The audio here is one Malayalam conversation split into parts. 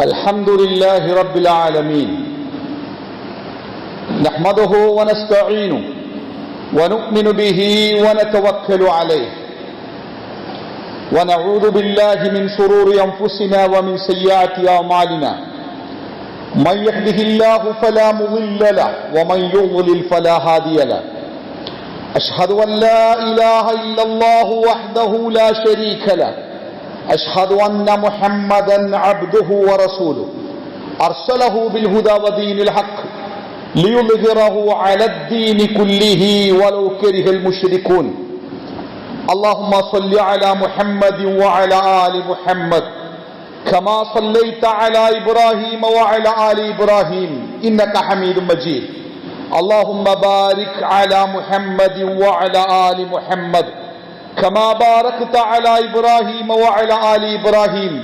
الحمد لله رب العالمين نحمده ونستعينه ونؤمن به ونتوكل عليه ونعوذ بالله من شرور أنفسنا ومن سيئات أعمالنا من يهده الله فلا مضل له ومن يضلل فلا هادي له أشهد أن لا إله إلا الله وحده لا شريك له أشهد أن محمدا عبده ورسوله أرسله بالهدى ودين الحق ليظهره على الدين كله ولو كره المشركون اللهم صل على محمد وعلى آل محمد كما صليت على إبراهيم وعلى آل إبراهيم إنك حميد مجيد اللهم بارك على محمد وعلى آل محمد كما باركت على إبراهيم وعلى آل إبراهيم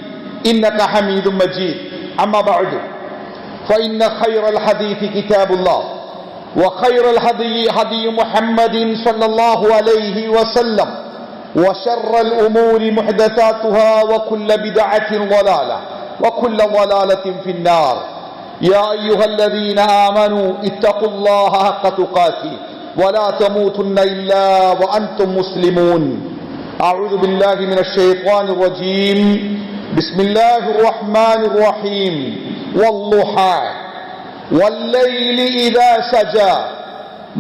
إنك حميد مجيد أما بعد فإن خير الحديث كتاب الله وخير الهدي هدي محمد صلى الله عليه وسلم وشر الأمور محدثاتها وكل بدعة ضلالة وكل ضلالة في النار يا أيها الذين آمنوا اتقوا الله حق تقاته ولا تموتن إلا وأنتم مسلمون أعوذ بالله من الشيطان الرجيم بسم الله الرحمن الرحيم والضحى والليل إذا سجى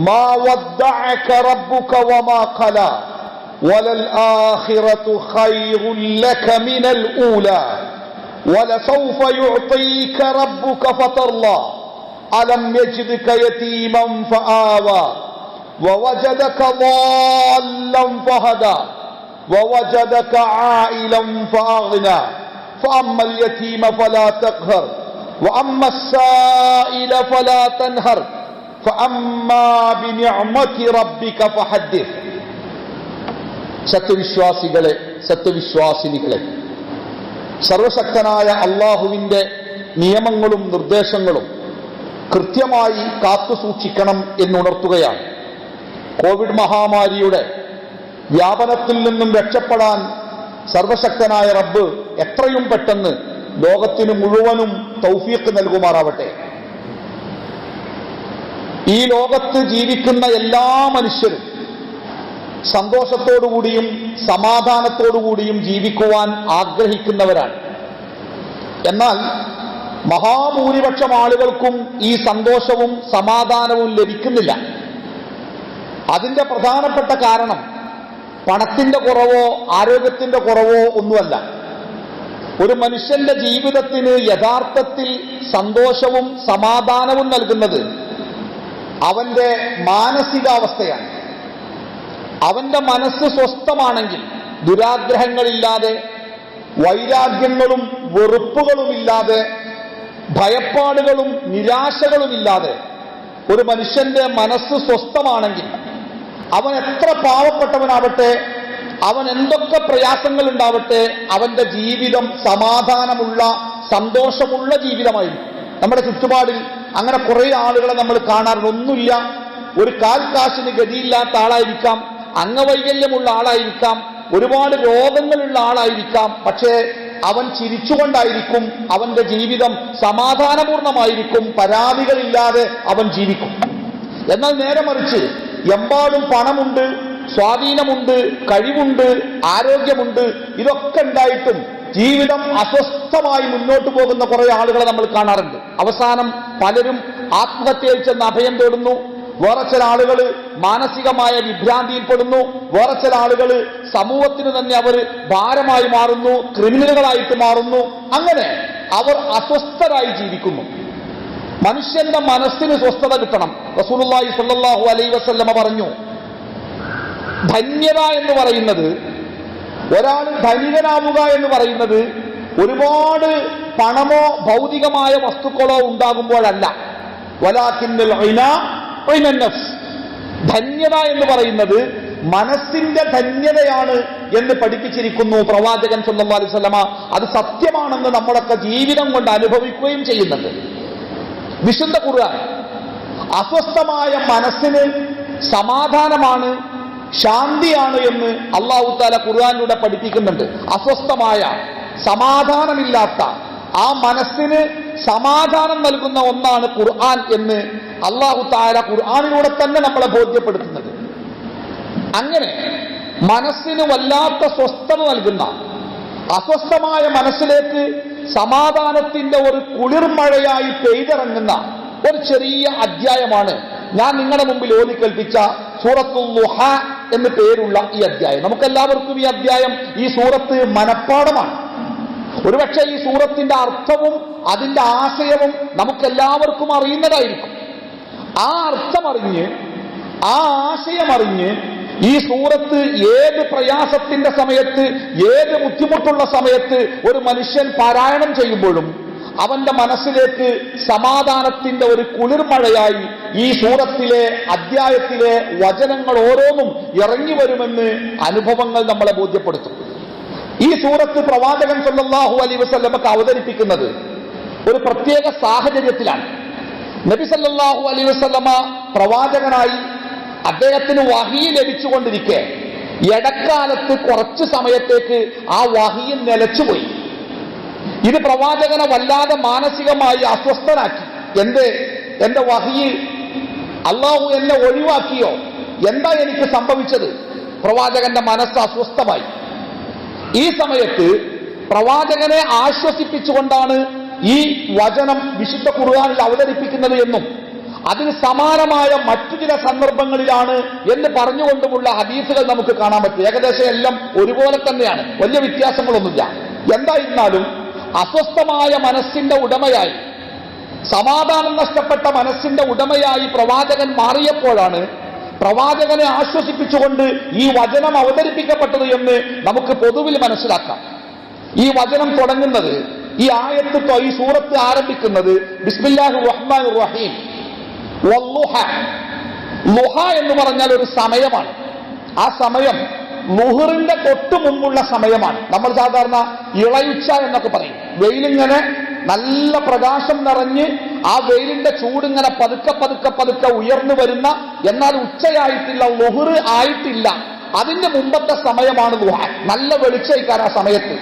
ما ودعك ربك وما قلى وللآخرة خير لك من الأولى ولسوف يعطيك ربك فترضى ألم يجدك يتيما فآوى ووجدك ضالا فهدى ووجدك عائلا فأغنى فأما اليتيم فلا تقهر وأما السائل فلا تنهر فأما بنعمة ربك فحدث സത്യവിശ്വാസികളെ സത്യവിശ്വാസിനികളെ സർവശക്തനായ അല്ലാഹുവിന്റെ നിയമങ്ങളും നിർദ്ദേശങ്ങളും കൃത്യമായി കാത്തുസൂക്ഷിക്കണം എന്നുണർത്തുകയാണ്. കോവിഡ് മഹാമാരിയുടെ വ്യാപനത്തിൽ നിന്നും രക്ഷപ്പെടാൻ സർവശക്തനായ റബ്ബ് എത്രയും പെട്ടെന്ന് ലോകത്തിന് മുഴുവനും തൗഫീഖ് നൽകുമാറാവട്ടെ. ഈ ലോകത്ത് ജീവിക്കുന്ന എല്ലാ മനുഷ്യരും സന്തോഷത്തോടുകൂടിയും സമാധാനത്തോടുകൂടിയും ജീവിക്കുവാൻ ആഗ്രഹിക്കുന്നവരാണ്. എന്നാൽ മഹാഭൂരിപക്ഷം ആളുകൾക്കും ഈ സന്തോഷവും സമാധാനവും ലഭിക്കുന്നില്ല. അതിന്റെ പ്രധാനപ്പെട്ട കാരണം പണത്തിന്റെ കുറവോ ആരോഗ്യത്തിന്റെ കുറവോ ഒന്നുമല്ല. ഒരു മനുഷ്യന്റെ ജീവിതത്തിന് യഥാർത്ഥത്തിൽ സന്തോഷവും സമാധാനവും നൽകുന്നത് അവന്റെ മാനസികാവസ്ഥയാണ്. അവന്റെ മനസ്സ് സ്വസ്ഥമാണെങ്കിൽ, ദുരാഗ്രഹങ്ങളില്ലാതെ, വൈരാഗ്യങ്ങളും വെറുപ്പുകളുമില്ലാതെ, ഭയപ്പാടുകളും നിരാശകളുമില്ലാതെ ഒരു മനുഷ്യന്റെ മനസ്സ് സ്വസ്ഥമാണെങ്കിൽ അവൻ എത്ര പാവപ്പെട്ടവനാവട്ടെ, അവൻ എന്തൊക്കെ പ്രയാസങ്ങൾ ഉണ്ടാവട്ടെ, അവന്റെ ജീവിതം സമാധാനമുള്ള സന്തോഷമുള്ള ജീവിതമായിരിക്കും. നമ്മുടെ ചുറ്റുപാടിൽ അങ്ങനെ കുറെ ആളുകളെ നമ്മൾ കാണാറുണ്ട്. ഒന്നുമില്ല, ഒരു കാൽക്കാശിന് ഗതിയില്ലാത്ത ആളായിരിക്കാം, അംഗവൈകല്യമുള്ള ആളായിരിക്കാം, ഒരുപാട് രോഗങ്ങളുള്ള ആളായിരിക്കാം, പക്ഷേ അവൻ ചിരിച്ചുകൊണ്ടായിരിക്കും, അവന്റെ ജീവിതം സമാധാനപൂർണമായിരിക്കും, പരാതികളില്ലാതെ അവൻ ജീവിക്കും. എന്നാൽ നേരെ മറിച്ച് എമ്പാടും പണമുണ്ട്, സ്വാധീനമുണ്ട്, കഴിവുണ്ട്, ആരോഗ്യമുണ്ട്, ഇതൊക്കെ ഉണ്ടായിട്ടും ജീവിതം അസ്വസ്ഥമായി മുന്നോട്ട് പോകുന്ന കുറെ ആളുകളെ നമ്മൾ കാണാറുണ്ട്. അവസാനം പലരും ആത്മഹത്യയിൽ ചെന്ന് അഭയം തേടുന്നു. വേറെ ചില ആളുകൾ മാനസികമായ വിഭ്രാന്തിയിൽപ്പെടുന്നു. വേറെ ചില ആളുകൾ സമൂഹത്തിന് തന്നെ അവർ ഭാരമായി മാറുന്നു, ക്രിമിനലുകളായിട്ട് മാറുന്നു. അങ്ങനെ അവർ അസ്വസ്ഥരായി ജീവിക്കുന്നു. മനുഷ്യന്റെ മനസ്സിന് സ്വസ്ഥത കിട്ടണം. റസൂലുള്ളാഹി സ്വല്ലല്ലാഹു അലൈഹി വസല്ലമ പറഞ്ഞു, ധന്യത എന്ന് പറയുന്നത്, ഒരാൾ ധനികനാവുക എന്ന് പറയുന്നത് ഒരുപാട് പണമോ ഭൗതികമായ വസ്തുക്കളോ ഉണ്ടാകുമ്പോഴല്ല. വലാകിന്നൽ ഗിനാ നഫ്സ്, ധന്യത എന്ന് പറയുന്നത് മനസ്സിന്റെ ധന്യതയാണ് എന്ന് പഠിപ്പിച്ചിരിക്കുന്നു പ്രവാചകൻ സല്ലല്ലാഹു അലൈഹി വസല്ലമ. അത് സത്യമാണെന്ന് നമ്മളൊക്കെ ജീവിതം കൊണ്ട് അനുഭവിക്കുകയും ചെയ്യുന്നുണ്ട്. വിശുദ്ധ ഖുർആൻ അസ്വസ്ഥമായ മനസ്സിന് സമാധാനമാണ്, ശാന്തിയാണ് എന്ന് അല്ലാഹു തആല ഖുർആനിലൂടെ പഠിപ്പിക്കുന്നുണ്ട്. അസ്വസ്ഥമായ, സമാധാനമില്ലാത്ത, ആ മനസ്സിന് സമാധാനം നൽകുന്ന ഒന്നാണ് ഖുർആൻ എന്ന് അല്ലാഹു തആല ഖുർആനിലൂടെ തന്നെ നമ്മളെ ബോധ്യപ്പെടുത്തുന്നത്. അങ്ങനെ മനസ്സിന് വല്ലാത്ത സ്വസ്ഥത നൽകുന്ന, അസ്വസ്ഥമായ മനസ്സിലേക്ക് സമാധാനത്തിന്റെ ഒരു കുളിർമഴയായി പെയ്തിറങ്ങുന്ന ഒരു ചെറിയ അധ്യായമാണ് ഞാൻ നിങ്ങളുടെ മുമ്പിൽ ഓതിക്കേൽപ്പിച്ച സൂറത്തുൽ ളുഹ എന്ന് പേരുള്ള ഈ അധ്യായം. നമുക്കെല്ലാവർക്കും ഈ അധ്യായം, ഈ സൂറത്ത് മനഃപ്പാഠമാണ്. ഒരുപക്ഷെ ഈ സൂറത്തിന്റെ അർത്ഥവും അതിന്റെ ആശയവും നമുക്കെല്ലാവർക്കും അറിയുന്നതായിരിക്കും. ആ അർത്ഥമറിഞ്ഞ്, ആ ആശയമറിഞ്ഞ് ഈ സൂറത്ത് ഏത് പ്രയാസത്തിന്റെ സമയത്ത്, ഏത് ബുദ്ധിമുട്ടുള്ള സമയത്ത് ഒരു മനുഷ്യൻ പാരായണം ചെയ്യുമ്പോഴും അവന്റെ മനസ്സിലേക്ക് സമാധാനത്തിന്റെ ഒരു കുളിർമഴയായി ഈ സൂറത്തിലെ അധ്യായത്തിലെ വചനങ്ങൾ ഓരോന്നും ഇറങ്ങി വരുമെന്ന് അനുഭവങ്ങൾ നമ്മളെ ബോധ്യപ്പെടുത്തും. ഈ സൂറത്ത് പ്രവാചകൻ സല്ലല്ലാഹു അലൈഹി വസല്ലമക്ക് അവതരിപ്പിക്കുന്നത് ഒരു പ്രത്യേക സാഹചര്യത്തിലാണ്. നബി സല്ലല്ലാഹു അലൈഹി വസല്ലമ പ്രവാചകനായി അദ്ദേഹത്തിന് വഹി ലഭിച്ചുകൊണ്ടിരിക്കെ ഇടക്കാലത്ത് കുറച്ചു സമയത്തേക്ക് ആ വഹി നിലച്ചുപോയി. ഇത് പ്രവാചകനെ വല്ലാതെ മാനസികമായി അസ്വസ്ഥനാക്കി. എന്റെ വഹി അള്ളാഹു എന്നെ ഒഴിവാക്കിയോ, എന്താ എനിക്ക് സംഭവിച്ചത്? പ്രവാചകന്റെ മനസ്സ് അസ്വസ്ഥമായി. ഈ സമയത്ത് പ്രവാചകനെ ആശ്വസിപ്പിച്ചുകൊണ്ടാണ് ഈ വചനം വിശുദ്ധ ഖുർആനിൽ അവതരിപ്പിക്കുന്നത് എന്നും അതിന് സമാനമായ മറ്റു ചില സന്ദർഭങ്ങളിലാണ് എന്ന് പറഞ്ഞുകൊണ്ടുമുള്ള ഹദീസുകൾ നമുക്ക് കാണാൻ പറ്റും. ഏകദേശം എല്ലാം ഒരുപോലെ തന്നെയാണ്, വലിയ വ്യത്യാസങ്ങളൊന്നുമില്ല. എന്തായിരുന്നാലും അസ്വസ്ഥമായ മനസ്സിന്റെ ഉടമയായി, സമാധാനം നഷ്ടപ്പെട്ട മനസ്സിന്റെ ഉടമയായി പ്രവാചകൻ മാറിയപ്പോഴാണ് പ്രവാചകനെ ആശ്വസിപ്പിച്ചുകൊണ്ട് ഈ വചനം അവതരിപ്പിക്കപ്പെട്ടത് എന്ന് നമുക്ക് പൊതുവിൽ മനസ്സിലാക്കാം. ഈ വചനം തുടങ്ങുന്നത്, ഈ ആയത്ത്, ഈ സൂറത്ത് ആരംഭിക്കുന്നത് ബിസ്മില്ലാഹിർ റഹ്മാനിർ റഹീം. വല്ലുഹ. ലുഹ എന്ന് പറഞ്ഞാൽ ഒരു സമയമാണ്. ആ സമയം ളുഹറിന്റെ തൊട്ടു മുമ്പുള്ള സമയമാണ്. നമ്മൾ സാധാരണ ഇളയുച്ച എന്നൊക്കെ പറയും. വെയിലിങ്ങനെ നല്ല പ്രകാശം നിറഞ്ഞ് ആ വെയിലിന്റെ ചൂടിങ്ങനെ പതുക്കെ പതുക്കെ പതുക്കെ ഉയർന്നു വരുന്ന, എന്നാൽ ഉച്ചയായിട്ടില്ല, ളുഹർ ആയിട്ടില്ല, അതിന്റെ മുമ്പത്തെ സമയമാണ് ളുഹ. നല്ല വെളിച്ചയിക്കാൻ ആ സമയത്ത്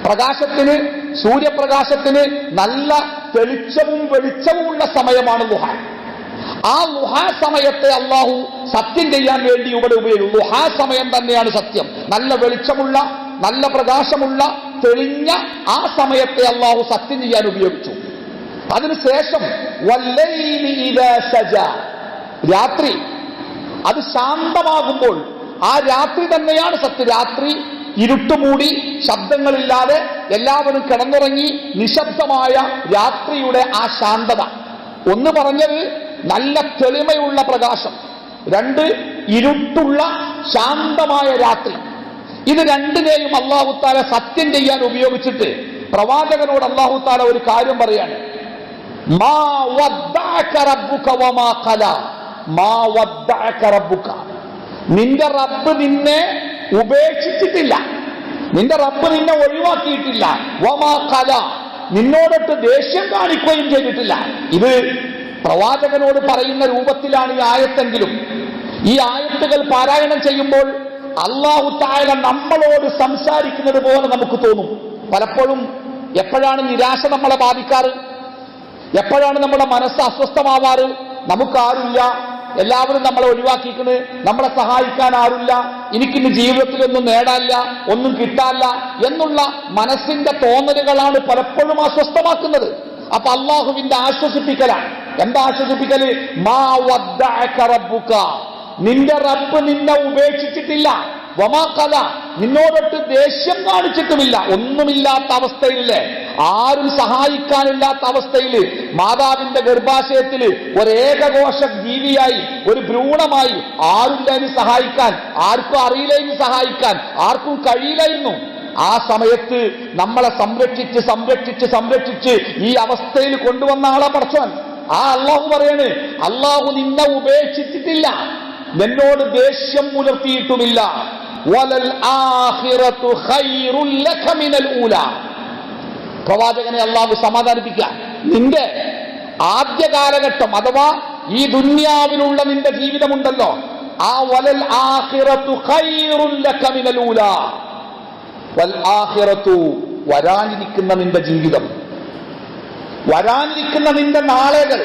പ്രകാശത്തിന്, സൂര്യപ്രകാശത്തിന് നല്ല തെളിച്ചവും വെളിച്ചവും ഉള്ള സമയമാണ് ളുഹ. ആ ളുഹാ സമയത്തെ അള്ളാഹു സത്യം ചെയ്യാൻ വേണ്ടി ഇവിടെ ഉപയോഗിക്കും. ളുഹാ സമയം തന്നെയാണ് സത്യം. നല്ല വെളിച്ചമുള്ള, നല്ല പ്രകാശമുള്ള, തെളിഞ്ഞ ആ സമയത്തെ അള്ളാഹു സത്യം ചെയ്യാൻ ഉപയോഗിച്ചു. അതിനുശേഷം വല്ലൈലി ഇദാ സജാ, രാത്രി അത് ശാന്തമാകുമ്പോൾ ആ രാത്രി തന്നെയാണ് സത്യം. രാത്രി ഇരുട്ടുമൂടി, ശബ്ദങ്ങളില്ലാതെ എല്ലാവരും കിടന്നുറങ്ങി നിശബ്ദമായ രാത്രിയുടെ ആ ശാന്തത. ഒന്ന് പറഞ്ഞത് നല്ല തെളിമയുള്ള പ്രകാശം, രണ്ട് ഇരുട്ടുള്ള ശാന്തമായ രാത്രി. ഇത് രണ്ടിനെയും അല്ലാഹു തആല സത്യം ചെയ്യാൻ ഉപയോഗിച്ചിട്ട് പ്രവാചകനോട് അല്ലാഹു തആല ഒരു കാര്യം പറയാണ്. മാ വദ്ദഅക റബ്ബുക വമാ ഖലാ. മാ വദ്ദഅക റബ്ബുക, നിന്റെ റബ്ബ് നിന്നെ ഉപേക്ഷിച്ചിട്ടില്ല, നിന്റെ റബ്ബ് നിന്നെ ഒഴിവാക്കിയിട്ടില്ല. വമാ ഖലാ, നിന്നോടൊട്ട് ദേഷ്യം കാണിക്കുകയും ചെയ്തിട്ടില്ല. ഇത് പ്രവാചകനോട് പറയുന്ന രൂപത്തിലാണ് ഈ ആയത്തെങ്കിലും ഈ ആയത്തുകൾ പാരായണം ചെയ്യുമ്പോൾ അല്ലാഹു തആല നമ്മളോട് സംസാരിക്കുന്നത് പോലെ നമുക്ക് തോന്നും. പലപ്പോഴും എപ്പോഴാണ് നിരാശ നമ്മളെ ബാധിക്കാറ്, എപ്പോഴാണ് നമ്മുടെ മനസ്സ് അസ്വസ്ഥമാവാറ്? നമുക്കാരുമില്ല, എല്ലാവരും നമ്മളെ ഒഴിവാക്കിയിരിക്കുന്നത്, നമ്മളെ സഹായിക്കാൻ ആരുമില്ല, എനിക്കിന്ന് ജീവിതത്തിലൊന്നും നേടാനില്ല, ഒന്നും കിട്ടാനില്ല എന്നുള്ള മനസ്സിന്റെ തോന്നലുകളാണ് പലപ്പോഴും അസ്വസ്ഥമാക്കുന്നത്. അപ്പൊ അള്ളാഹുവിന്റെ ആശ്വസിപ്പിക്കലാണ്. എന്താ ആശ്വസിപ്പിക്കല്? മാ വദ്ദഅക റബ്ബുക, നിന്റെ റബ്ബ് നിന്നെ ഉപേക്ഷിച്ചിട്ടില്ല. വമാ ഖലാ, നിന്നോടൊട്ട് ദേഷ്യം കാണിച്ചിട്ടുമില്ല. ഒന്നുമില്ലാത്ത അവസ്ഥയിലെ, ആരും സഹായിക്കാനില്ലാത്ത അവസ്ഥയിൽ, മാതാവിന്റെ ഗർഭാശയത്തിൽ ഒരേകകോശ ജീവിയായി, ഒരു ഭ്രൂണമായി, ആരുമില്ലായിരുന്നു സഹായിക്കാൻ, ആർക്കും അറിയില്ലായിരുന്നു സഹായിക്കാൻ, ആർക്കും കഴിയില്ലായിരുന്നു. ആ സമയത്ത് നമ്മളെ സംരക്ഷിച്ച് സംരക്ഷിച്ച് സംരക്ഷിച്ച് ഈ അവസ്ഥയിൽ കൊണ്ടുവന്ന ആളെ പടച്ചോൻ. ആ അള്ളാഹു പറയാണ്, അള്ളാഹു നിന്നെ ഉപേക്ഷിച്ചിട്ടില്ല, നിന്നോട് ദേഷ്യം പുലർത്തിയിട്ടുമില്ല. വലൽ ആഖിറതു ഖൈറുൽ ലക മിനൽ ഊലാ. പ്രവാചകനെ അള്ളാഹു സമാധാനിപ്പിക്കുക. നിന്റെ ആദ്യ കാലഘട്ടം അഥവാ ഈ ദുനിയാവിലുള്ള നിന്റെ ജീവിതമുണ്ടല്ലോ, ആ വലൽ ആഖിറതു ഖൈറുൽ ലക മിനൽ ഊലാ. വൽ ആഖിറതു, വരാനിരിക്കുന്ന നിന്റെ ജീവിതം, വരാനിരിക്കുന്ന നിന്റെ നാളെകൾ,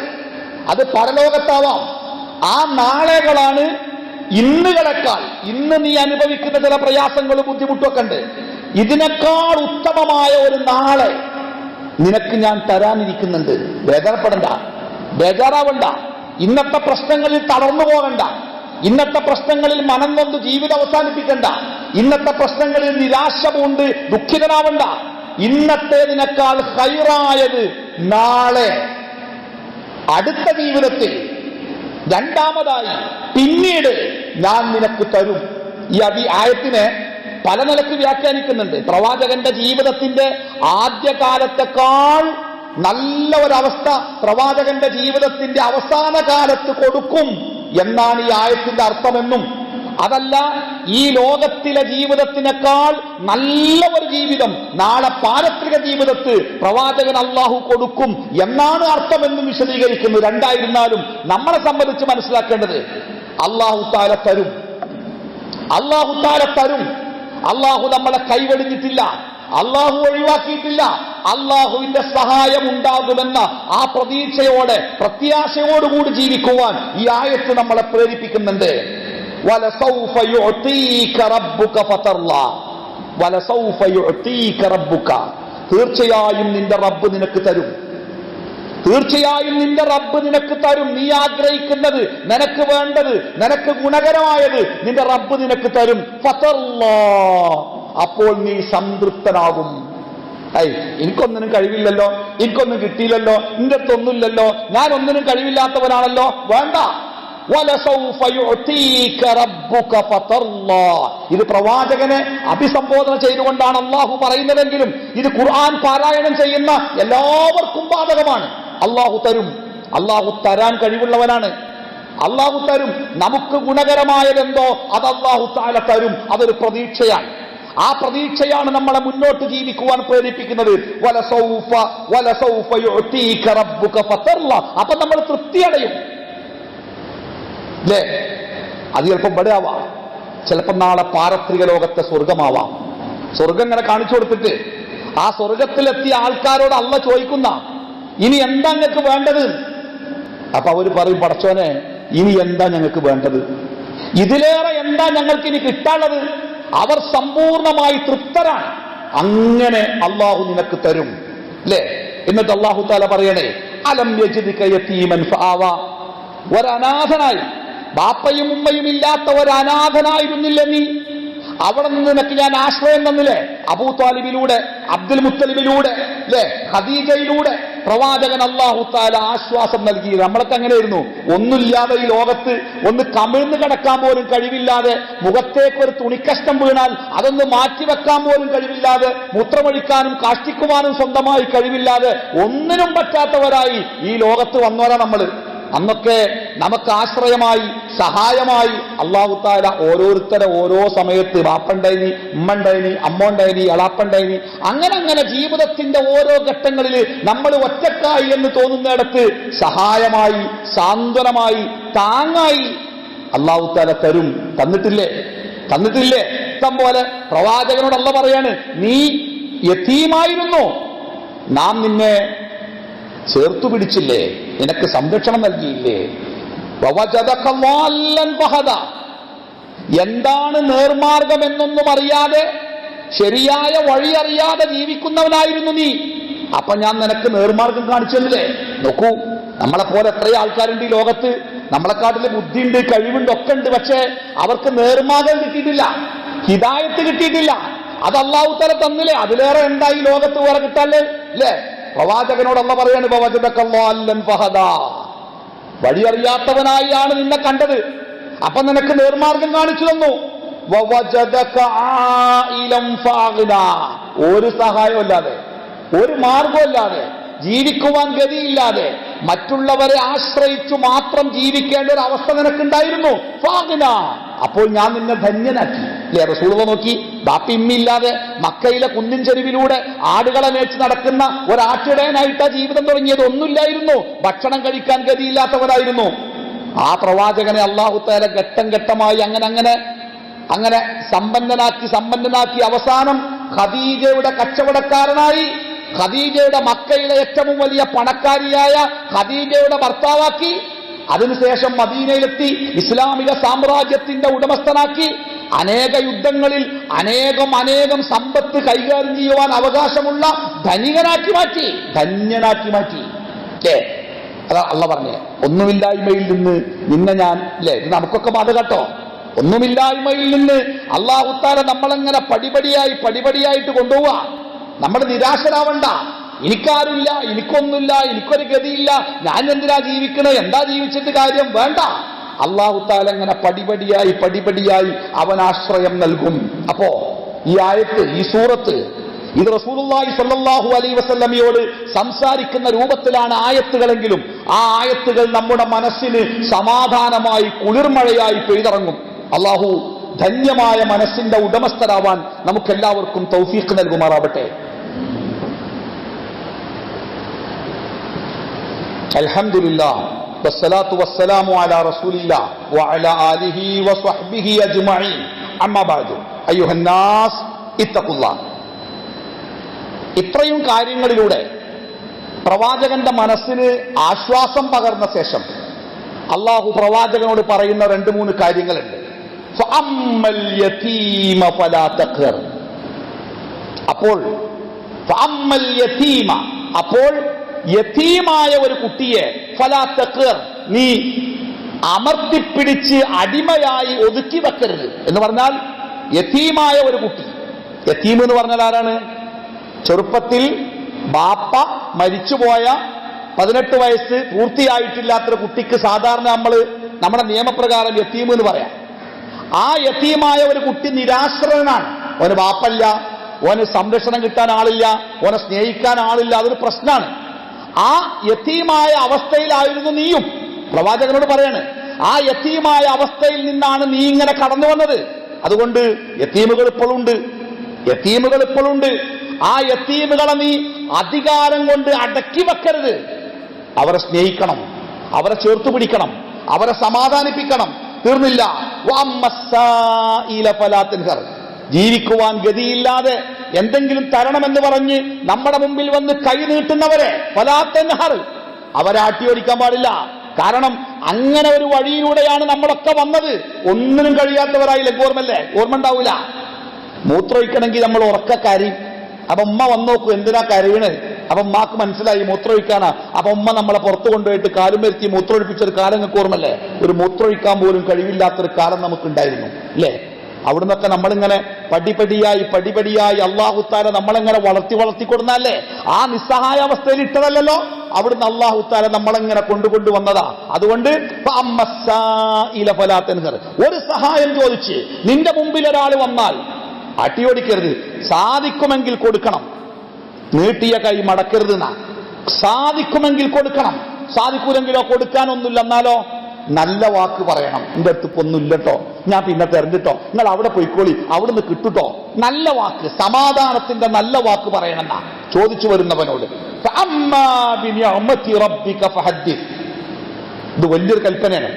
അത് പരലോകത്താവാം. ആ നാളെകളാണ് ഇന്നുകളെക്കാൾ, ഇന്ന് നീ അനുഭവിക്കുന്ന ചില പ്രയാസങ്ങളും ബുദ്ധിമുട്ടൊക്കെ ഉണ്ട്, ഇതിനേക്കാൾ ഉത്തമമായ ഒരു നാളെ നിനക്ക് ഞാൻ തരാനിരിക്കുന്നുണ്ട്. ബേജാറപ്പെടണ്ട, ബേജാറാവണ്ട, ഇന്നത്തെ പ്രശ്നങ്ങളിൽ തളർന്നു പോകണ്ട, ഇന്നത്തെ പ്രശ്നങ്ങളിൽ മനം കൊണ്ട് ജീവിതം അവസാനിപ്പിക്കണ്ട, ഇന്നത്തെ പ്രശ്നങ്ങളിൽ നിരാശ കൊണ്ട് ദുഃഖിതനാവണ്ട. ഇന്നത്തേതിനേക്കാൾ ഹൈറായത് നാളെ, അടുത്ത ജീവിതത്തിൽ രണ്ടാമതായി പിന്നീട് ഞാൻ നിനക്ക് തരും. ഈ ആയത്തിനെ പല നിലക്ക് വ്യാഖ്യാനിക്കുന്നുണ്ട്. പ്രവാചകന്റെ ജീവിതത്തിന്റെ ആദ്യകാലത്തെക്കാൾ നല്ല ഒരവസ്ഥ പ്രവാചകന്റെ ജീവിതത്തിന്റെ അവസാന കാലത്ത് കൊടുക്കും എന്നാണ് ഈ ആയത്തിന്റെ അർത്ഥമെന്നും, അതല്ല ഈ ലോകത്തിലെ ജീവിതത്തിനേക്കാൾ നല്ല ഒരു ജീവിതം നാളെ പാരത്രിക ജീവിതത്തിൽ പ്രവാചകൻ അള്ളാഹു കൊടുക്കും എന്നാണ് അർത്ഥമെന്നും വിശദീകരിക്കുന്നു. രണ്ടായിരുന്നാലും നമ്മളെ സംബന്ധിച്ച് മനസ്സിലാക്കേണ്ടത് അള്ളാഹു താല തരും, അള്ളാഹു താല തരും. അള്ളാഹു നമ്മളെ കൈവെടിഞ്ഞിട്ടില്ല, അള്ളാഹു ഒഴിവാക്കിയിട്ടില്ല. അള്ളാഹുവിന്റെ സഹായം ഉണ്ടാകുമെന്ന ആ പ്രതീക്ഷയോടെ പ്രത്യാശയോടുകൂടി ജീവിക്കുവാൻ ഈ ആയത്ത് നമ്മളെ പ്രേരിപ്പിക്കുന്നുണ്ട്. വലസൗഫ യുഅതീക റബ്ബുക ഫതർലാ, വലസൗഫ യുഅതീക റബ്ബുക, തീർച്ചയായും നിന്റെ റബ്ബ് നിനക്ക് തരും, തീർച്ചയായും നിന്റെ റബ്ബ് നിനക്ക് തരും. നീ ആഗ്രഹിക്കുന്നത്, നിനക്ക് വേണ്ടത്, നിനക്ക് ഗുണകരമായത് നിന്റെ റബ്ബ് നിനക്ക് തരും. ഫതർലാ, അപ്പോൾ നീ സംതൃപ്തനാകും. എനിക്കൊന്നിനും കഴിവില്ലല്ലോ, എനിക്കൊന്നും കിട്ടിയില്ലല്ലോ, നിന്റെ അടുത്തൊന്നുമില്ലല്ലോ, ഞാൻ ഒന്നിനും കഴിവില്ലാത്തവനാണല്ലോ, വേണ്ട. വലസൗഫ യുഅതീക റബ്ബുക ഫതർലാ, ഇത് പ്രവാചകനെ അഭിസംബോധന ചെയ്തുകൊണ്ടാണ് അള്ളാഹു പറയുന്നതെങ്കിലും ഇത് ഖുർആൻ പാരായണം ചെയ്യുന്ന എല്ലാവർക്കും ബാധകമാണ്. അള്ളാഹു തരും, അള്ളാഹു തരാൻ കഴിവുള്ളവനാണ്, അള്ളാഹു തരും. നമുക്ക് ഗുണകരമായതെന്തോ അത് അള്ളാഹു തആല തരും. അതൊരു പ്രതീക്ഷയാണ്. ആ പ്രതീക്ഷയാണ് നമ്മളെ മുന്നോട്ട് ജീവിക്കുവാൻ പ്രേരിപ്പിക്കുന്നത്. വലസൗഫ യുഅതീക റബ്ബുക ഫതർലാ, അപ്പൊ നമ്മൾ തൃപ്തിയടയും അല്ലേ? അത് ചിലപ്പോൾ ഇവിടെ ആവാം, ചിലപ്പോൾ നാളെ പാരത്രിക ലോകത്തെ സ്വർഗമാവാം. സ്വർഗം ഇങ്ങനെ കാണിച്ചു കൊടുത്തിട്ട് ആ സ്വർഗത്തിലെത്തിയ ആൾക്കാരോട് അള്ള ചോദിക്കുന്ന, ഇനി എന്താ ഞങ്ങൾക്ക് വേണ്ടത്? അപ്പൊ അവര് പറയും, പടച്ചോനെ ഇനി എന്താ ഞങ്ങൾക്ക് വേണ്ടത്? ഇതിലേറെ എന്താ ഞങ്ങൾക്ക് ഇനി കിട്ടാനുള്ളത്? അവർ സമ്പൂർണമായി തൃപ്തരാണ്. അങ്ങനെ അള്ളാഹു നിനക്ക് തരും അല്ലേ? എന്നിട്ട് അള്ളാഹു തആല പറയണേ, അലം യജിദ്ക യതീമൻ ഫആവാ, ഒരനാഥനായി, ബാപ്പയും ഉമ്മയും ഇല്ലാത്ത ഒരനാഥനായിരുന്നില്ല നീ, അവിടെ നിന്ന് നിനക്ക് ഞാൻ ആശ്രയം തന്നില്ലേ? അബൂ ത്വാലിബിലൂടെ, അബ്ദുൽ മുത്തലിബിലൂടെ, അല്ലേ, ഖദീജയിലൂടെ പ്രവാചകൻ അല്ലാഹു തആല ആശ്വാസം നൽകി. നമ്മളൊക്കെ അങ്ങനെയായിരുന്നു, ഒന്നുമില്ലാതെ ഈ ലോകത്ത് ഒന്ന് കമിഴ്ന്ന് കിടക്കാൻ പോലും കഴിവില്ലാതെ, മുഖത്തേക്ക് ഒരു തുണിക്കഷ്ടം വീണാൽ അതൊന്ന് മാറ്റിവെക്കാൻ പോലും കഴിവില്ലാതെ, മൂത്രമൊഴിക്കാനും കാഷ്ടിക്കുവാനും സ്വന്തമായി കഴിവില്ലാതെ, ഒന്നിനും പറ്റാത്തവരായി ഈ ലോകത്ത് വന്നവരാ നമ്മള്. അന്നൊക്കെ നമുക്ക് ആശ്രയമായി, സഹായമായി അല്ലാഹു തആല ഓരോരുത്തരെ ഓരോ സമയത്ത്, ബാപ്പണ്ടായിനി, ഉമ്മണ്ടായിനി, അമ്മണ്ടായിനി, എളാപ്പണ്ടായിനി, അങ്ങനെ ജീവിതത്തിന്റെ ഓരോ ഘട്ടങ്ങളിൽ നമ്മൾ ഒറ്റക്കായി എന്ന് തോന്നുന്നിടത്ത് സഹായമായി, സാന്ത്വനമായി, താങ്ങായി അല്ലാഹു തആല തരും. തന്നിട്ടില്ലേ? ഇഷ്ടം പോലെ പ്രവാചകനോട് അല്ലാഹു പറയാണ്, നീ യതീമായിരുന്നു, നാം നിന്നെ ചേർത്തു പിടിച്ചില്ലേ, നിനക്ക് സംരക്ഷണം നൽകിയില്ലേ? എന്താണ് നേർമാർഗം എന്നൊന്നും അറിയാതെ, ശരിയായ വഴി അറിയാതെ ജീവിക്കുന്നവനായിരുന്നു നീ. അപ്പൊ ഞാൻ നിനക്ക് നേർമാർഗം കാണിച്ചു തന്നില്ലേ? നോക്കൂ, നമ്മളെ പോലെ എത്രയോ ആൾക്കാരുണ്ട് ഈ ലോകത്ത്, നമ്മളെക്കാട്ടില് ബുദ്ധിയുണ്ട്, കഴിവുണ്ട്, ഒക്കെ ഉണ്ട്. പക്ഷേ അവർക്ക് നേർമാർഗം കിട്ടിയിട്ടില്ല, ഹിദായത്ത് കിട്ടിയിട്ടില്ല. അത് അല്ലാഹു തആല തന്നില്ലേ? അതിലേറെ എന്താ ഈ ലോകത്ത് വേറെ കിട്ടാല്ലേ? അല്ലേ? പ്രവാചകനോട് അല്ലാഹു പറയാണ്, വഴി അറിയാത്തവനായാണ് നിന്നെ കണ്ടത്, അപ്പൊ നിനക്ക് നേർമാർഗം കാണിച്ചു തന്നു. ഒരു സഹായമല്ലാതെ, ഒരു മാർഗമല്ലാതെ, ജീവിക്കുവാൻ ഗതിയില്ലാതെ, മറ്റുള്ളവരെ ആശ്രയിച്ചു മാത്രം ജീവിക്കേണ്ട ഒരു അവസ്ഥ നിനക്കുണ്ടായിരുന്നു. ഫാഗിന, അപ്പോൾ ഞാൻ നിന്നെ ധന്യനാക്കി അല്ലേ? റസൂലുള്ളാഹി നോക്കി, ബാപ്പി ഇമ്മില്ലാതെ മക്കയിലെ കുന്നിൻ ചെരുവിലൂടെ ആടുകളെ മേച്ച് നടക്കുന്ന ഒരാട്ടിടയനായിട്ടാ ജീവിതം തുടങ്ങിയത്. ഒന്നുമില്ലായിരുന്നു, ഭക്ഷണം കഴിക്കാൻ ഗതിയില്ലാത്തവരായിരുന്നു. ആ പ്രവാചകനെ അല്ലാഹു തആല ഘട്ടം ഘട്ടമായി അങ്ങനെ സമ്പന്നനാക്കി അവസാനം ഖദീജയുടെ കച്ചവടക്കാരനായി ഖദീജയുടെ മക്കയിലെ ഏറ്റവും വലിയ പണക്കാരിയായ ഖദീജയുടെ ഭർത്താവാക്കി. അതിനുശേഷം മദീനയിലെത്തി ഇസ്ലാമിക സാമ്രാജ്യത്തിന്റെ ഉടമസ്ഥനാക്കി. അനേക യുദ്ധങ്ങളിൽ അനേകം സമ്പത്ത് കൈകാര്യം ചെയ്യുവാൻ അവകാശമുള്ള ധനികനാക്കി മാറ്റി, ധന്യനാക്കി മാറ്റി. അതാ അള്ളാഹ് പറഞ്ഞേ, ഒന്നുമില്ലായ്മയിൽ നിന്ന് നിന്നെ ഞാൻ, അല്ലേ, ഇത് നമുക്കൊക്കെ ബാധ കേട്ടോ. ഒന്നുമില്ലായ്മയിൽ നിന്ന് അല്ലാഹു തആല നമ്മളെങ്ങനെ പടിപടിയായിട്ട് കൊണ്ടുപോവാ. നമ്മൾ നിരാശരാവണ്ട. എനിക്കാരുമില്ല, എനിക്കൊന്നുമില്ല, എനിക്കൊരു ഗതിയില്ല, ഞാൻ എന്തിനാ ജീവിക്കണേ, എന്താ ജീവിച്ചിട്ട് കാര്യം, വേണ്ട. അല്ലാഹു തആല ഇങ്ങനെ പടിപടിയായി അവൻ ആശ്രയം നൽകും. അപ്പോ ഈ ആയത്ത്, ഈ സൂറത്ത്, ഇത് റസൂലുള്ളാഹി സ്വല്ലല്ലാഹു അലൈഹി വസല്ലമയോട് സംസാരിക്കുന്ന രൂപത്തിലാണ് ആയത്തുകളെങ്കിലും ആ ആയത്തുകൾ നമ്മുടെ മനസ്സിന് സമാധാനമായി കുളിർമഴയായി പെയ്തിറങ്ങും. അല്ലാഹു ധന്യമായ മനസ്സിന്റെ ഉടമസ്ഥരാവാൻ നമുക്കെല്ലാവർക്കും തൗഫീഖ് നൽകുമാറാവട്ടെ. അൽഹംദുലില്ലാഹ് വസ്സലാത്തു വസ്സലാമു അലാ റസൂലില്ലാഹ് വഅലാ ആലിഹി വസ്വഹ്ബിഹി അജ്മഈൻ. അമ്മാ ബഅദു അയ്യുഹന്നാസ് ഇത്തഖുല്ലാഹ്. ഇത്രയും കാര്യങ്ങളിലൂടെ പ്രവാചകന്റെ മനസ്സിന് ആശ്വാസം പകർന്ന ശേഷം അള്ളാഹു പ്രവാചകനോട് പറയുന്ന 2-3 കാര്യങ്ങളുണ്ട്. ഫഅമ്മൽ യതീമ ഫലാ തഖ്ഹർ. അപ്പോൾ ഫഅമ്മൽ യതീമ, അപ്പോൾ യതീമായ ഒരു കുട്ടിയെ ഫലാ തഖ്ഹർ, നീ അമർത്തിപ്പിടിച്ച് അടിമയായി ഒതുക്കി വെക്കരുത് എന്ന് പറഞ്ഞാൽ, യതീമായ ഒരു കുട്ടി, യതീം എന്ന് പറഞ്ഞാൽ ആരാണ്? ചെറുപ്പത്തിൽ ബാപ്പ മരിച്ചുപോയ 18 വയസ്സ് പൂർത്തിയായിട്ടില്ലാത്തൊരു കുട്ടിക്ക് സാധാരണ നമ്മുടെ നിയമപ്രകാരം യതീം എന്ന് പറയാം. ആ യതീമായ ഒരു കുട്ടി നിരാശ്രയനാണ്. ഓന് ബാപ്പല്ല, ഓന് സംരക്ഷണം കിട്ടാൻ ആളില്ല, ഓനെ സ്നേഹിക്കാൻ ആളില്ല, അതൊരു പ്രശ്നമാണ്. ആ യതീമായ അവസ്ഥയിലായിരുന്നു നീയും. പ്രവാചകനോട് പറയാണ്, ആ യതീമായ അവസ്ഥയിൽ നിന്നാണ് നീ ഇങ്ങനെ കടന്നു വന്നത്. അതുകൊണ്ട് യതീമുകൾ ഇപ്പോഴുണ്ട്. ആ യതീമുകളെ നീ അധികാരം കൊണ്ട് അടക്കി വെക്കരുത്. അവരെ സ്നേഹിക്കണം, അവരെ ചേർത്തു പിടിക്കണം, അവരെ സമാധാനിപ്പിക്കണം. തീർന്നില്ല, ജീവിക്കുവാൻ ഗതിയില്ലാതെ എന്തെങ്കിലും തരണമെന്ന് പറഞ്ഞ് നമ്മുടെ മുമ്പിൽ വന്ന് കൈ നീട്ടുന്നവരെ ഫലാ തൻഹർ, അവരെ ആട്ടിയോടിക്കാൻ പാടില്ല. കാരണം അങ്ങനെ ഒരു വഴിയിലൂടെയാണ് നമ്മളൊക്കെ വന്നത്. ഒന്നിനും കഴിയാത്തവരായില്ലേ, ഓർമ്മ ഉണ്ടാവില്ല. മൂത്രമൊഴിക്കണമെങ്കിൽ നമ്മൾ ഉറക്ക കരയും. അപ്പൊ ഉമ്മ വന്നു നോക്കൂ, എന്തിനാ കരയണ്? അപ്പൊ ഉമ്മാക്ക് മനസ്സിലായി മൂത്രമൊഴിക്കാനാ. അപ്പൊ ഉമ്മ നമ്മളെ പുറത്തു കൊണ്ടുപോയിട്ട് കാലും വരുത്തി മൂത്രമൊഴിപ്പിച്ചൊരു കാലം നിങ്ങൾക്ക് ഓർമ്മല്ലേ? ഒരു മൂത്രമൊഴിക്കാൻ പോലും കഴിവില്ലാത്തൊരു കാലം നമുക്കുണ്ടായിരുന്നു, അല്ലേ? അവിടുന്നൊക്കെ നമ്മളിങ്ങനെ പടിപടിയായി അല്ലാഹു തആല നമ്മളെങ്ങനെ വളർത്തിക്കൊടുന്നല്ലേ? ആ നിസ്സഹായ അവസ്ഥയിൽ ഇട്ടതല്ലോ. അവിടുന്ന് അല്ലാഹു തആല നമ്മളെങ്ങനെ കൊണ്ടുവന്നതാ. അതുകൊണ്ട് ഒരു സഹായം ചോദിച്ച് നിന്റെ മുമ്പിൽ ഒരാൾ വന്നാൽ അട്ടിയോടിക്കരുത്. സാധിക്കുമെങ്കിൽ കൊടുക്കണം, നീട്ടിയ കൈ മടക്കരുത്. സാധിക്കുമെങ്കിൽ കൊടുക്കണം, സാധിക്കൂലെങ്കിലോ കൊടുക്കാനൊന്നുമില്ല, എന്നാലോ നല്ല വാക്ക് പറയണം. എന്റെ അടുത്ത് ഒന്നുമില്ലട്ടോ, ഞാൻ പിന്നെ തരണ്ടിട്ടോ, നിങ്ങൾ അവിടെ പോയിക്കോളി, അവിടുന്ന് കിട്ടുട്ടോ. നല്ല വാക്ക്, സമാധാനത്തിന്റെ നല്ല വാക്ക് പറയണമെന്നാ ചോദിച്ചു വരുന്നവനോട്. ഇത് വലിയൊരു കൽപ്പനയാണ്.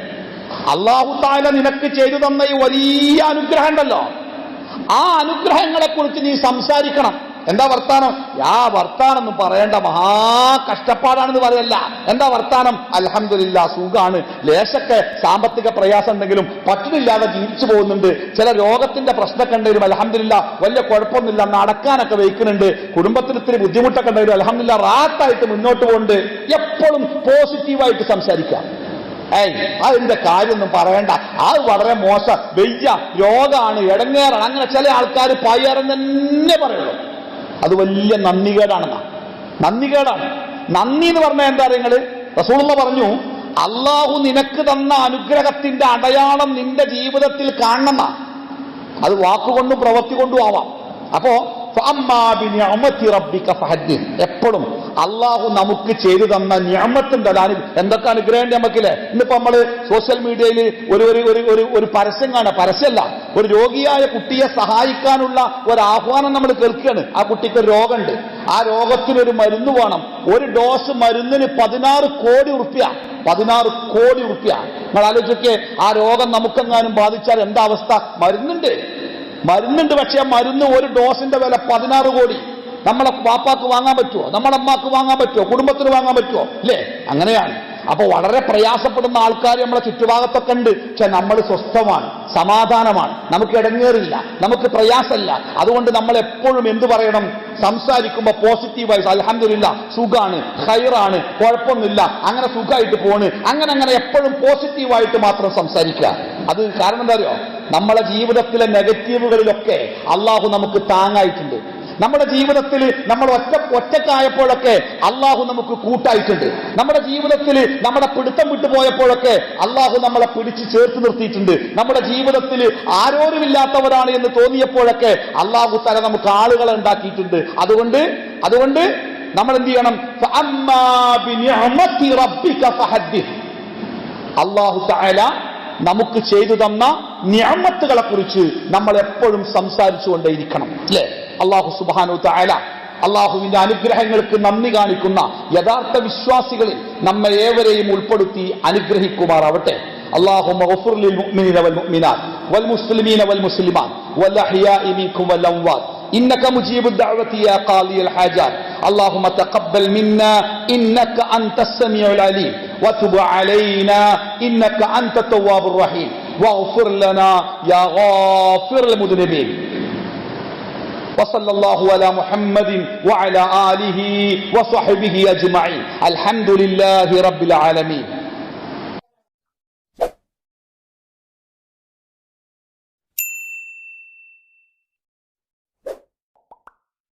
അല്ലാഹു തആല നിനക്ക് ചെയ്തു തന്ന ഈ വലിയ അനുഗ്രഹം ഉണ്ടല്ലോ, ആ അനുഗ്രഹങ്ങളെ കുറിച്ച് നീ സംസാരിക്കണം. എന്താ വർത്താനം? വർത്താനം ഒന്നും പറയേണ്ട, മഹാ കഷ്ടപ്പാടാണെന്ന് പറയല്ല. എന്താ വർത്താനം? അൽഹംദുലില്ലാഹ്, സുഖാണ്. ലേശൊക്കെ സാമ്പത്തിക പ്രയാസം ഉണ്ടെങ്കിലും പട്ടിണില്ലാതെ ജീവിച്ചു പോകുന്നുണ്ട്. ചില രോഗത്തിന്റെ പ്രശ്നമൊക്കെ ഉണ്ടെങ്കിലും അൽഹംദുലില്ലാഹ് വലിയ കുഴപ്പമൊന്നുമില്ല, നടക്കാനൊക്കെ വയ്ക്കുന്നുണ്ട്. കുടുംബത്തിന് ഇത്തിരി ബുദ്ധിമുട്ടൊക്കെ ഉണ്ടെങ്കിലും അൽഹംദുലില്ലാഹ് റാത്തായിട്ട് മുന്നോട്ട് പോകുന്നുണ്ട്. എപ്പോഴും പോസിറ്റീവായിട്ട് സംസാരിക്കാം. അതിന്റെ കാര്യമൊന്നും പറയണ്ട, അത് വളരെ മോശം, വെയ്യ, രോഗമാണ്, ഇടങ്ങേറാണ്, അങ്ങനെ ചില ആൾക്കാർ പയ്യാറം തന്നെ പറയുള്ളൂ. അത് വലിയ നന്ദികേടാണ്. നന്ദി എന്ന് പറഞ്ഞാൽ എന്താ നിങ്ങള്? റസൂലുള്ളാഹി പറഞ്ഞു, അള്ളാഹു നിനക്ക് തന്ന അനുഗ്രഹത്തിന്റെ അടയാളം നിന്റെ ജീവിതത്തിൽ കാണണം. അത് വാക്കുകൊണ്ടും പ്രവൃത്തി കൊണ്ടും ആവാം. അപ്പോ എപ്പോഴും അള്ളാഹു നമുക്ക് ചെയ്തു തന്ന നിഅമത്തിന്റെ എന്തൊക്കെ അനുഗ്രഹം നമുക്കില്ലേ? ഇന്നിപ്പോ നമ്മള് സോഷ്യൽ മീഡിയയിൽ ഒരു പരസ്യം കാണാം, പരസ്യമല്ല, ഒരു രോഗിയായ കുട്ടിയെ സഹായിക്കാനുള്ള ഒരു ആഹ്വാനം നമ്മൾ കേൾക്കുകയാണ്. ആ കുട്ടിക്ക് ഒരു രോഗമുണ്ട്, ആ രോഗത്തിനൊരു മരുന്ന് വേണം. ഒരു ഡോസ് മരുന്നിന് 16 കോടി റുപ്യ. 16 കോടി റുപ്യ. നിങ്ങൾ ആലോചിച്ചൊക്കെ, ആ രോഗം നമുക്കെങ്ങാനും ബാധിച്ചാൽ എന്താ അവസ്ഥ? മരുന്നുണ്ട്, പക്ഷെ മരുന്ന് ഒരു ഡോസിന്റെ വില 16 കോടി. നമ്മളെ വാപ്പാക്ക് വാങ്ങാൻ പറ്റുമോ? നമ്മുടെ അമ്മക്ക് വാങ്ങാൻ പറ്റുമോ? കുടുംബത്തിന് വാങ്ങാൻ പറ്റുമോ? അല്ലേ? അങ്ങനെയാണ്. അപ്പൊ വളരെ പ്രയാസപ്പെടുന്ന ആൾക്കാർ നമ്മളെ ചുറ്റുഭാഗത്തൊക്കെ ഉണ്ട്. പക്ഷെ നമ്മൾ സ്വസ്ഥമാണ്, സമാധാനമാണ്, നമുക്ക് ഇടങ്ങേറില്ല, നമുക്ക് പ്രയാസമല്ല. അതുകൊണ്ട് നമ്മൾ എപ്പോഴും എന്ത് പറയണം? സംസാരിക്കുമ്പോൾ പോസിറ്റീവായി, അൽഹംദുലില്ലാ സുഖാണ്, ഖൈറാണ്, കുഴപ്പമൊന്നുമില്ല, അങ്ങനെ സുഖമായിട്ട് പോണ്, അങ്ങനെ എപ്പോഴും പോസിറ്റീവായിട്ട് മാത്രം സംസാരിക്കുക. അത് കാരണം എന്താ അറിയോ? നമ്മളെ ജീവിതത്തിലെ നെഗറ്റീവുകളിലൊക്കെ അള്ളാഹു നമുക്ക് താങ്ങായിട്ടുണ്ട്. നമ്മുടെ ജീവിതത്തിൽ നമ്മൾ ഒറ്റക്കായപ്പോഴൊക്കെ അള്ളാഹു നമുക്ക് കൂട്ടായിട്ടുണ്ട്. നമ്മുടെ ജീവിതത്തിൽ നമ്മുടെ പിടുത്തം വിട്ടുപോയപ്പോഴൊക്കെ അള്ളാഹു നമ്മളെ പിടിച്ച് ചേർത്ത് നിർത്തിയിട്ടുണ്ട്. നമ്മുടെ ജീവിതത്തിൽ ആരോരുമില്ലാത്തവരാണ് എന്ന് തോന്നിയപ്പോഴൊക്കെ അള്ളാഹു തല നമുക്ക് ആളുകളെ ഉണ്ടാക്കിയിട്ടുണ്ട്. അതുകൊണ്ട് നമ്മൾ എന്ത് ചെയ്യണം? അള്ളാഹു തആല നമുക്ക് ചെയ്തു തന്ന നിഅമത്തുകളെ കുറിച്ച് നമ്മൾ എപ്പോഴും സംസാരിച്ചുകൊണ്ടേയിരിക്കണം, അല്ലേ? അല്ലാഹു സുബ്ഹാനഹു വ തആല അള്ളാഹുവിന്റെ അനുഗ്രഹങ്ങൾക്ക് നന്ദി കാണിക്കുന്ന യഥാർത്ഥ വിശ്വാസികളിൽ നമ്മെ ഏവരെയും ഉൾപ്പെടുത്തി അനുഗ്രഹിക്കുമാറാവട്ടെ. اللهم اغفر للمؤمنين والمؤمنات والمسلمين والمسلمات والأحياء منكم والأموات إنك مجيب الدعوة يا قاضي الحاجات اللهم تقبل منا إنك أنت السميع العليم وتب علينا إنك أنت التواب الرحيم واغفر لنا يا غافر المذنبين وصلى الله على محمد وعلى آله وصحبه أجمعين الحمد لله رب العالمين.